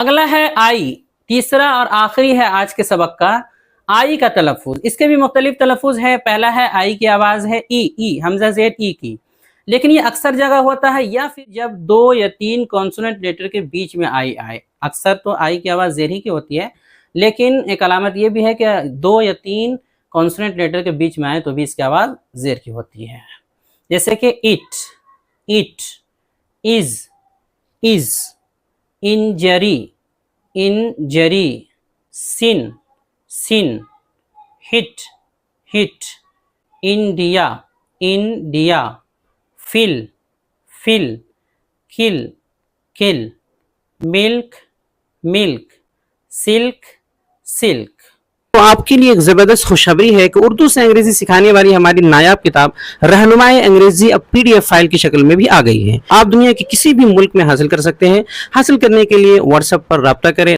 اگلا ہے آئی، تیسرا اور آخری ہے آج کے سبق کا آئی کا تلفظ۔ اس کے بھی مختلف تلفظ ہے۔ پہلا ہے آئی کی آواز ہے ای، حمزہ زیر ای کی، لیکن یہ اکثر جگہ ہوتا ہے یا پھر جب 2 یا 3 کانسوننٹ لیٹر کے بیچ میں آئی آئے۔ اکثر تو آئی کی آواز زیر ہی کی ہوتی ہے، لیکن ایک علامت یہ بھی ہے کہ 2 یا 3 کانسوننٹ لیٹر کے بیچ میں آئے تو بھی اس کی آواز زیر کی ہوتی ہے، جیسے کہ it, is, injury, sin, hit, India, fill, kill, milk, silk. تو آپ کے لیے ایک زبردست خوشخبری ہے کہ اردو سے انگریزی سکھانے والی ہماری نایاب کتاب رہنمائے انگریزی اب PDF فائل کی شکل میں بھی آ گئی ہے۔ آپ دنیا کے کسی بھی ملک میں حاصل کر سکتے ہیں۔ حاصل کرنے کے لیے واٹس ایپ پر رابطہ کریں۔